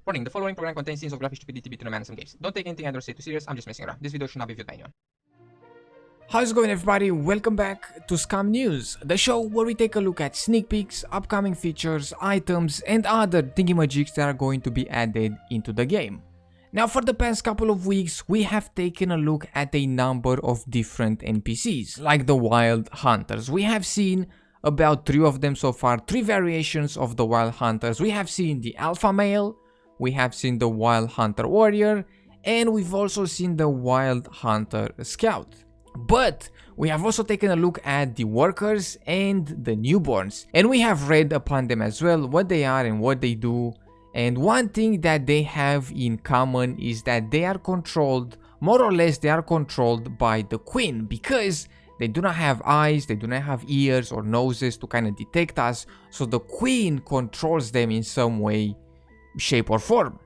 Warning, the following program contains scenes of graphic stupidity between a man and some games. Don't take anything I don't say too serious, I'm just messing around. This video should not be viewed by anyone. How's it going, everybody? Welcome back to Scum News, the show where we take a look at sneak peeks, upcoming features, items and other thingy-majigs that are going to be added into the game. Now, for the past couple of weeks, we have taken a look at a number of different NPCs, like the Wild Hunters. We have seen about 3 of them so far, 3 variations of the Wild Hunters. We have seen the Alpha Male, we have seen the Wild Hunter Warrior, and we've also seen the Wild Hunter Scout. But we have also taken a look at the workers and the newborns, and we have read upon them as well, what they are and what they do. And one thing that they have in common is that they are controlled, more or less they are controlled by the Queen, because they do not have eyes, they do not have ears or noses to kind of detect us, so the Queen controls them in some way, shape or form.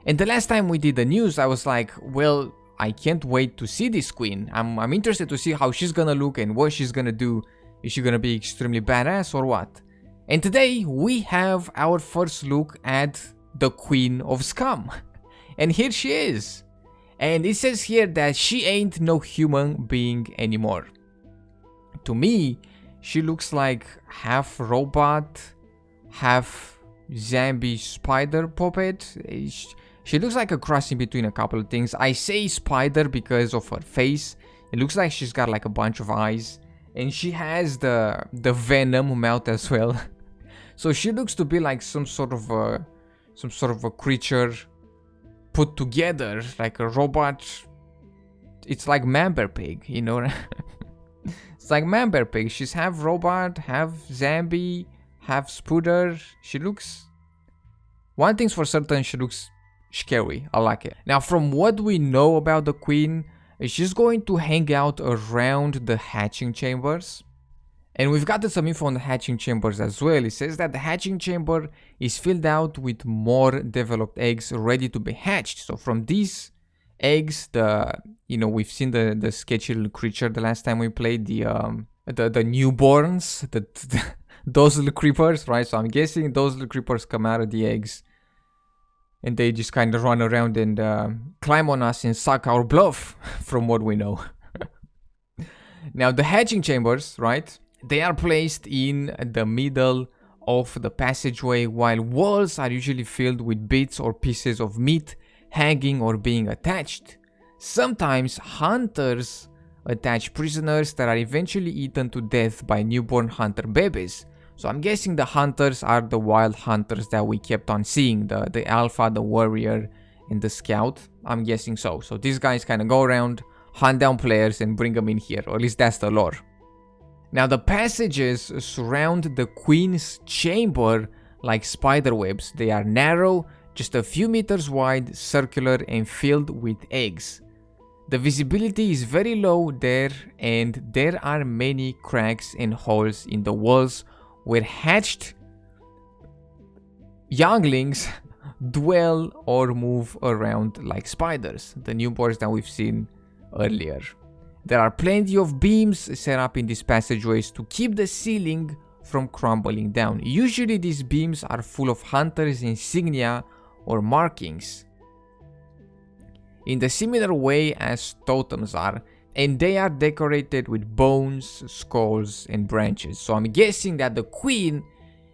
And the last time we did the news, I was like, well, I can't wait to see this Queen. I'm interested to see how she's gonna look and what she's gonna do. Is she gonna be extremely badass or what? And today we have our first look at the Queen of Scum. And here she is. And it says here that she ain't no human being anymore. To me, she looks like half robot, half zombie spider puppet. She looks like a crossing between a couple of things. I say spider because of her face. It looks like she's got like a bunch of eyes. And she has the venom mouth as well. So she looks to be like some sort of a creature put together, like a robot. It's like Member Pig, you know? It's like Member Pig. She's half robot, half zombie, half spooder. She looks... One thing's for certain, she looks scary. I like it. Now, from what we know about the Queen, she's going to hang out around the hatching chambers. And we've gotten some info on the hatching chambers as well. It says that the hatching chamber is filled out with more developed eggs ready to be hatched. So from these eggs, we've seen the sketchy little creature the last time we played, the newborns, those little creepers, right? So I'm guessing those little creepers come out of the eggs and they just kind of run around and climb on us and suck our bluff, from what we know. Now, the hatching chambers, right? They are placed in the middle of the passageway, while walls are usually filled with bits or pieces of meat hanging or being attached. Sometimes hunters attach prisoners that are eventually eaten to death by newborn hunter babies. So I'm guessing the hunters are the wild hunters that we kept on seeing, the alpha, the warrior, and the scout. I'm guessing so. So these guys kind of go around, hunt down players and bring them in here, or at least that's the lore. Now, the passages surround the Queen's chamber like spider webs. They are narrow, just a few meters wide, circular and filled with eggs. The visibility is very low there, and there are many cracks and holes in the walls where hatched younglings dwell or move around like spiders, the newborns that we've seen earlier. There are plenty of beams set up in these passageways to keep the ceiling from crumbling down. Usually these beams are full of hunters' insignia or markings, in the similar way as totems are, and they are decorated with bones, skulls and branches. So I'm guessing that the Queen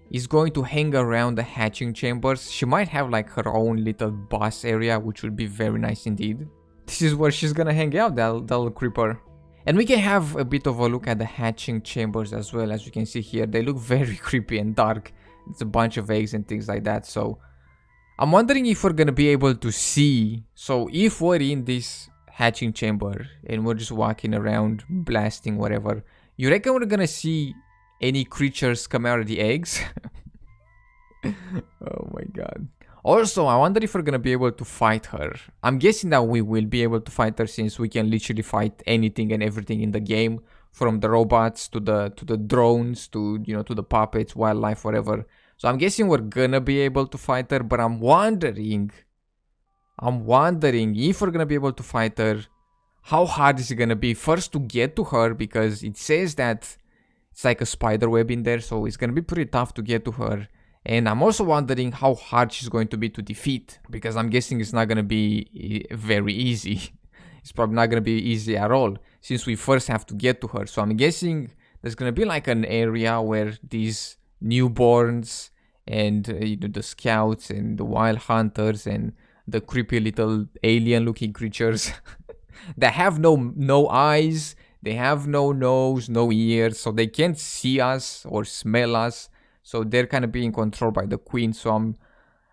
is going to hang around the hatching chambers. She might have like her own little boss area, which would be very nice indeed. This is where she's gonna hang out, that little creeper. And we can have a bit of a look at the hatching chambers as well. As you can see here, they look very creepy and dark. It's a bunch of eggs and things like that. So I'm wondering if we're gonna be able to see. So if we're in this hatching chamber and we're just walking around blasting whatever, you reckon we're gonna see any creatures come out of the eggs? Oh my god. Also, I wonder if we're gonna be able to fight her. I'm guessing that we will be able to fight her, since we can literally fight anything and everything in the game, from the robots to the drones to to the puppets, wildlife, whatever. So I'm guessing we're gonna be able to fight her, but I'm wondering if we're gonna be able to fight her, how hard is it gonna be first to get to her, because it says that it's like a spider web in there, so it's gonna be pretty tough to get to her. And I'm also wondering how hard she's going to be to defeat, because I'm guessing it's not going to be very easy. It's probably not going to be easy at all, since we first have to get to her. So I'm guessing there's going to be like an area where these newborns and the scouts and the wild hunters and the creepy little alien looking creatures that have no eyes, they have no nose, no ears, so they can't see us or smell us. So they're kind of being controlled by the queen. So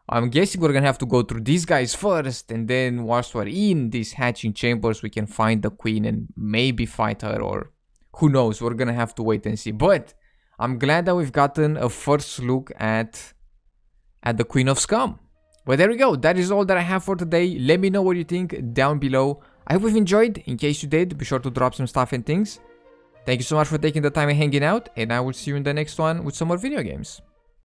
I'm guessing we're gonna have to go through these guys first, and then once we're in these hatching chambers, we can find the queen and maybe fight her, or who knows, we're gonna have to wait and see. But I'm glad that we've gotten a first look at the Queen of Scum. But there we go, that is all that I have for today. Let me know what you think down below. I hope you've enjoyed. In case you did, be sure to drop some stuff and things. Thank you so much for taking the time and hanging out, and I will see you in the next one with some more video games.